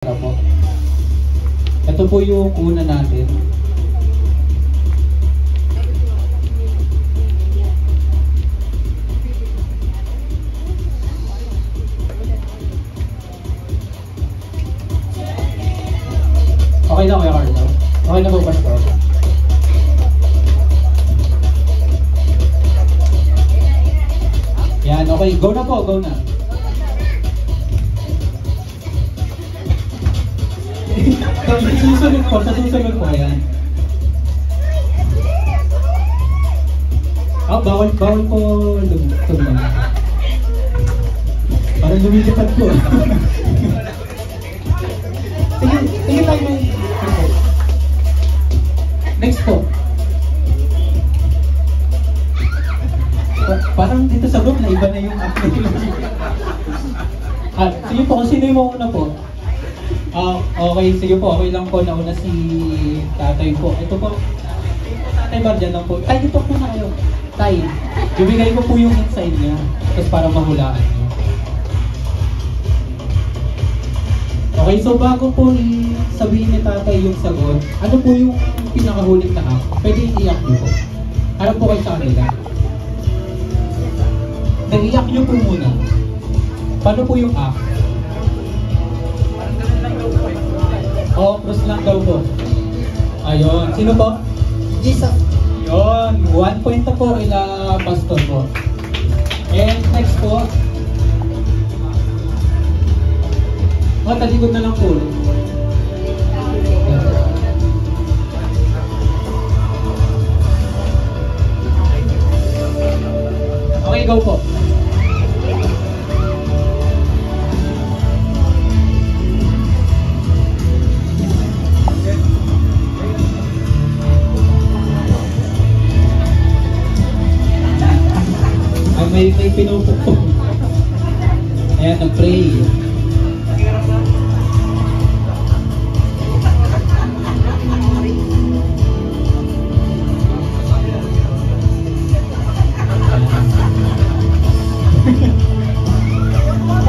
po. Ito po yung una natin. Okay na Kuya Carlo? Okay na po, Pastor? Yan, okay. Go na po, go na. Susunod po, sa susunod po, yan. Bawal po tumulong. Parang lumilipad po. Sige tayo may... Next po. Parang dito sa group na iba na yung app nila. Sige po, kung sino yung mauna po. Okay, sige po, okay lang po. Nauna si tatay po. Ito po, tatay ba dyan lang po? Tay, dito po na kayo. Tay, bibigay ko po yung inside niya. Tapos para mahulaan niyo. Okay, so bago po sabihin ni tatay yung sagot, ano po yung pinakahuling na app? Pwede iiyak niyo po. Harap po kayo sa kanila. Nag-iyak niyo po muna. Paano po yung app? Cross lang daw po. Ayun. Sino po? Jesus. Yun. 1 point na po ila Pastor po. And next po. Talikod na lang po. Okay, go po. May pinupukpok. Ayan, nag-pray.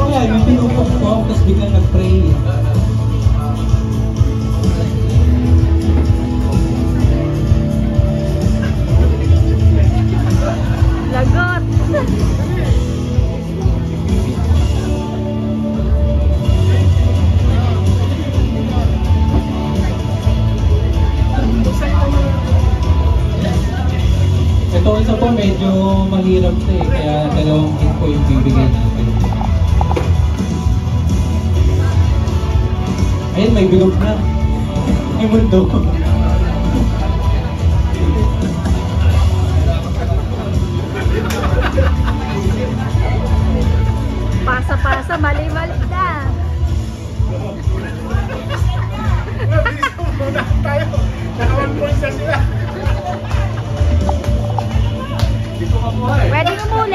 Ayan, may pinupukpok, tapos biglang nag-pray. Lagot! Ito isa po medyo mahirap to eh, kaya dalawang hit po yung bibigay natin. Ayun, may bilog na. May mundo. Pasa-pasa, mali-mali na. Tayo, naka-1 points na sila. Pwede mo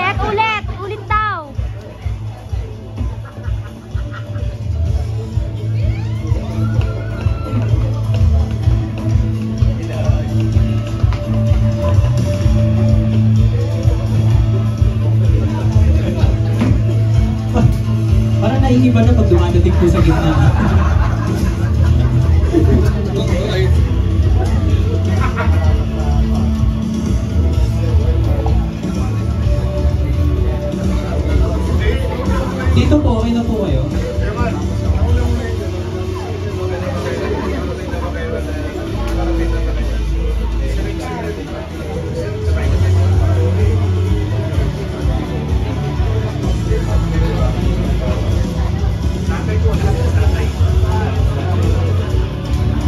ulit daw. Parang naiiba na pag dumadating po sa gitna. Dito po, okay na po kayo.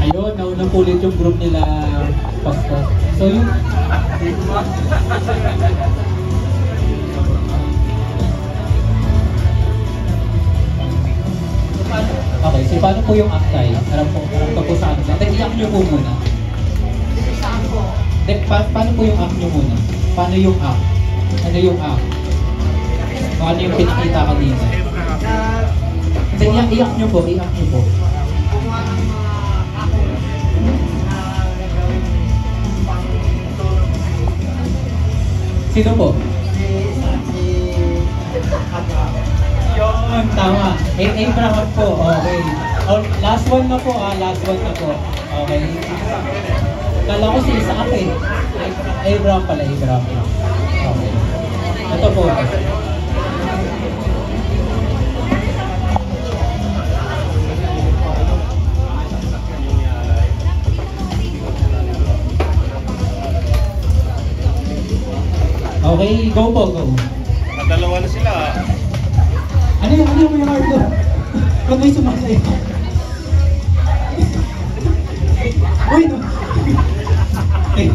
Ayun, nauna po ulit yung group nila, Pastor. So yung... Okay, so paano po yung aktay? Harap po sa ano. Then i-act nyo po muna. Then paano po yung act nyo muna? Paano yung act? Ano yung act? Paano yung pinakita kanina? Then i-act nyo po, i-act nyo po. Sino po? Yun, tama. Abraham po, okay. Oh, last one na po last one na po. Okay. Kala ko si Isaac eh. Abraham pala, Abraham. Okay. Ito po. Okay, go po, go. Dalawa na sila. Ano yung may hard doon? Ba't may sumasayo? Uy, no. Okay.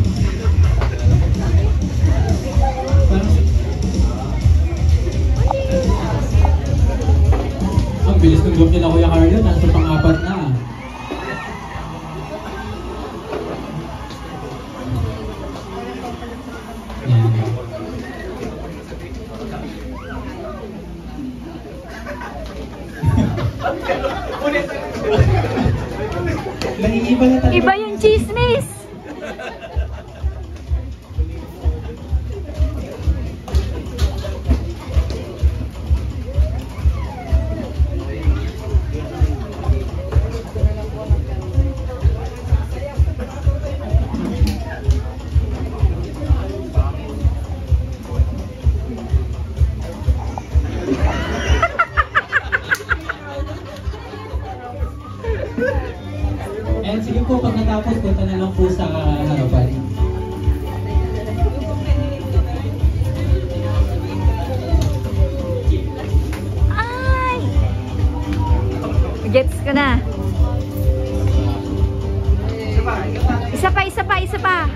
Ang bilis ng joke nila Kuya Carlo, nasa pang-apat na. Yan. Naiiba na talaga. Iba yung chismis. And sige po, pag natapos, punta na lang po sa harapan. Ay! Gets ko na. Isa pa.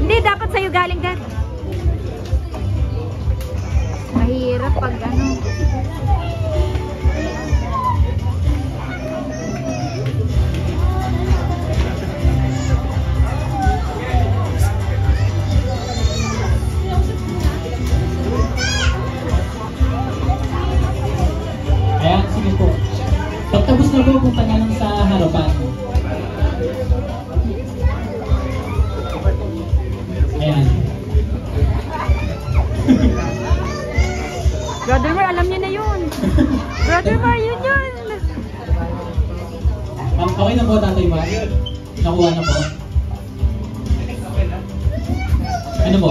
Hindi, dapat sa'yo galing, Dad. Mahirap pag ano. Ayan, sige po. Pagtapos na po, punta na lang sa harapan. Ayan. Brother Mar, alam niyo na yun. Brother Mar, yun. Okay na po, Tatay Mar? Nakuha na po? Ano po?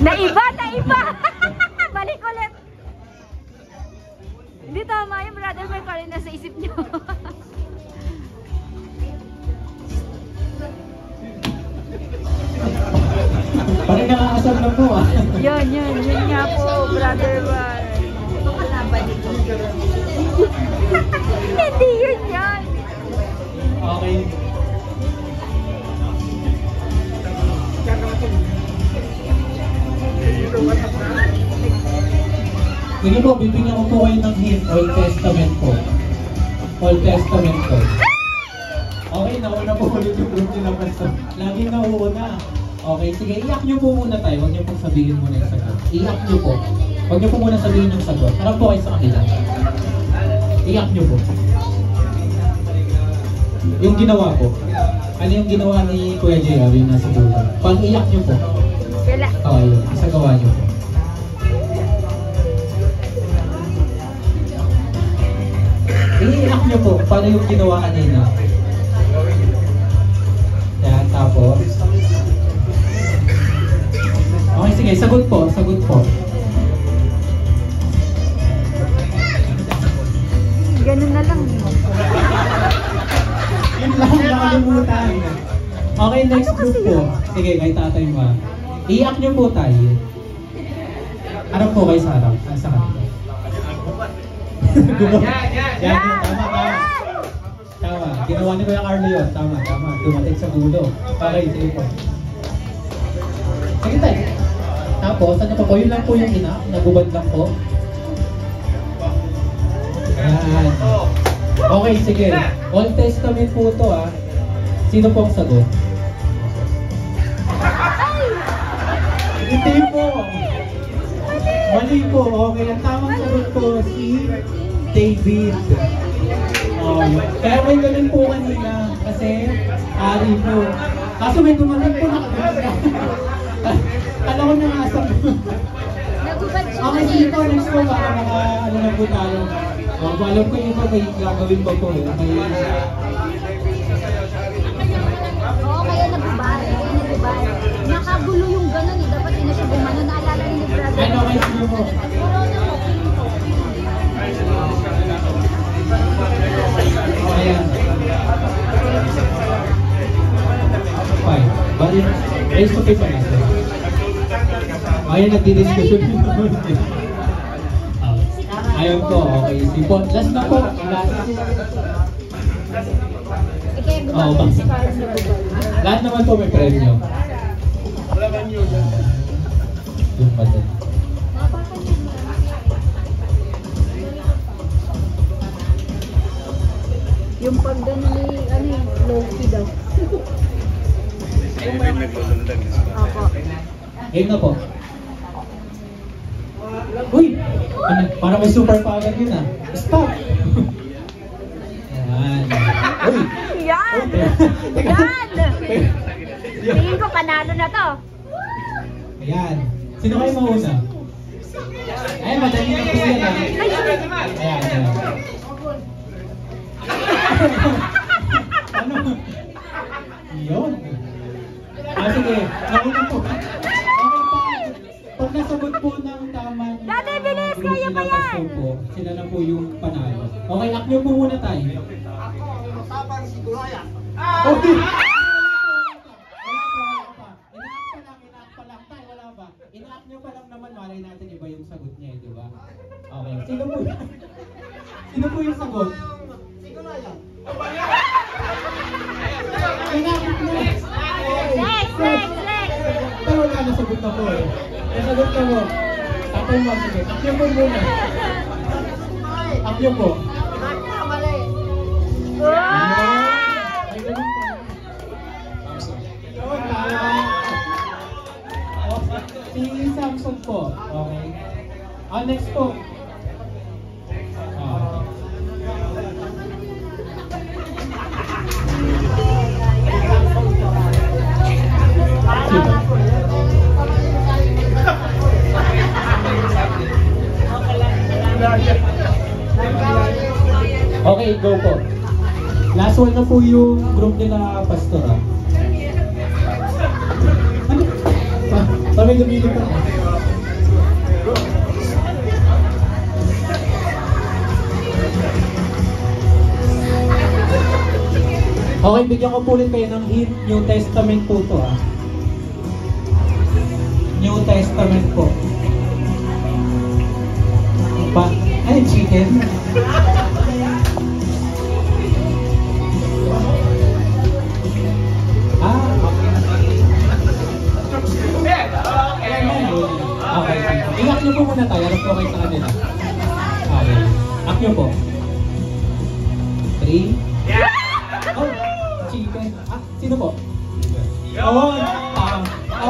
Naiba! Balik ulit. Hindi tama yung Brother Mar, pa rin nasa isip niyo. Parang nakakasal na po Yun nga po, Brother Mar. Hindi yun yan. Okay. Sige po, bibigyan ko po kayo ng hint. Old Testament po. Old Testament po. Okay, nauna po ulit yung group nila Pastor. Laging nauuna. Okay, sige, iyak nyo po muna tayo. Huwag nyo pong sabihin muna yung sagot. Iyak nyo po. Huwag nyo po muna sabihin yung sagot. Harap po kayo sa kanila. Iyak nyo po. Yung ginawa po. Ano yung ginawa ni Kuya J.R. yung nasa dulo? Pag iyak nyo po. Wala. Okay, yun. Isagawa nyo po. Iiyak nyo po. Paano yung ginawa kanina? Yan, tapos. Okay, sige. Sagot po. Ganun na lang. Yun lang, nakalimutan. Okay, next group po. Sige, kay Tatay Ma. Iiyak nyo po tayo. Harap po kayo sa harap. Sa kanila. Yan, tama. Ginawa ni Kuya Carlo yun. Tama. Dumating sa gulo. Okay, sige po. Sige tayo. Tapos, ano pa po? Yun lang po yung ina. Nagubad lang po. Yan. Okay, sige. Old Testament po ito Sino po ang sagot? Hindi po. Mali po. Okay, ang tamang sagot po si David. Kaya may ganun po kanina. Kasi, ari po. Kaso may dumating po nakagawa. Alam ko na nasa po. Nagubad siya. Okay, sige po. Next po. Baka ano na po tayo. Alam ko yung iba may gagawin pa po eh. May... Oo, kaya nabubay. Nakagulo yung gano'n eh. Dapat hindi na siya gumano. Naalala rin ni brother. Ano kayo siguro po? Ayan. Fine. Bali, raise to pay pa natin. Ayan, nagdi-discussion yung naman. Ayun po, okay. Sipon. Last na po. Last. Kaya gumagano si Carlos na bubay. Lahat naman po may premyo. Yung pa din. Yung pag gano'n ni, ano yung low-key daw. Yung may nagdudundag. Opo. Game na po. Uy! Ano, parang may superpower yun ah. Stop! Ayan. Uy! Yan! Yan! Tingin ko panalo na to. Ayan. Sino kayo mauna? Ayan, madali na po yan ah. Ayan, ayan. Ano? Yun. Sige. Nauna po. Pag nasagot po ng tama niya, Dati, bilis! Kaya pa yan! Sila na po yung panalo. Okay, lock nyo po muna tayo. Tapang si Guraya. Okay! Inaak pa lang tayo, wala ba? Inaak nyo pa lang naman, malay natin iba yung sagot niya, di ba? Okay, sino po? Sino po yung sagot? Si Guraya. Inaak na! Next! Pero wala na sagot na po eh. Nasagot na mo. Tapos mo, sige. Akyo po muna. Akyo po. Mali. Ay, ganun pa. Yun, tama. Si Samson po. Okay. Next po. Okay, go po. Last one na po yung group nila Pastor. Ano? May gumili pa. Okay, bigyan ko po ulit kayo ng hint. New Testament po to ah. New Testament po. Ay, chicken. Okay. I-lock nyo po muna tayo. Harap po kayo sa kanila. Okay. Lock nyo po. 3. Oh, chicken. Sino po? Oh,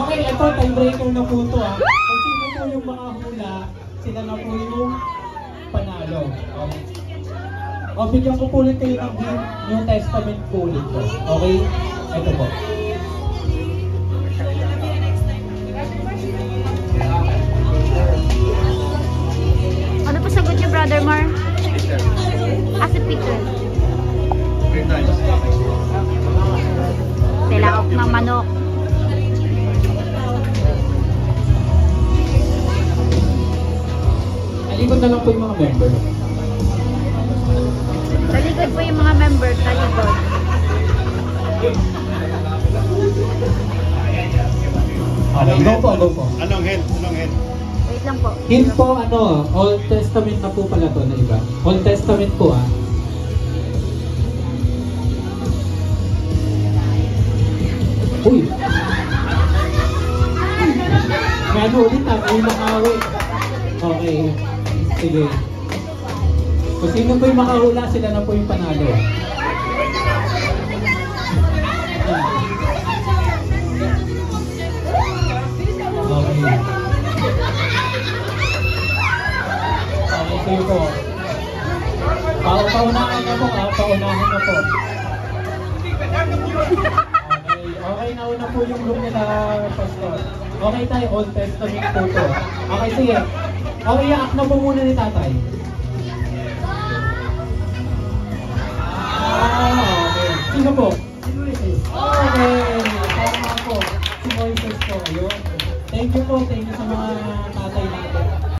okay, ito tiebreaker na po ito ah. Kung sino po yung mga hula, sila na po yung panalo. Okay. O, bigyan ko po ulit kayo ng New Testament po ulit po. Okay? Ito po. Ano pa sagot niyo, Brother Mar? Si Peter. 3 times. Tilaok ng manok. Alikod na lang po yung mga member. Talikod po yung mga member. Talikod. Okay, go po, go po. Anong head? Wait lang po. Hint po, Old Testament na po pala to na iba. Old Testament po ah. Uy! May ano ulit ah, may makawi. Okay. Sige. Kung sino po yung makahula, sila na po yung panalo. Okay. Okay, sige po. Paunahan na po ah, paunahan na po. Okay, nauna po yung room nila, Pastor. Okay tayo, Old Testament po to. Okay, sige. Okay, iyak na po muna ni tatay. po? Okay, tama po. Si Moises po. Ayun. Thank you po sa mga tatay natin.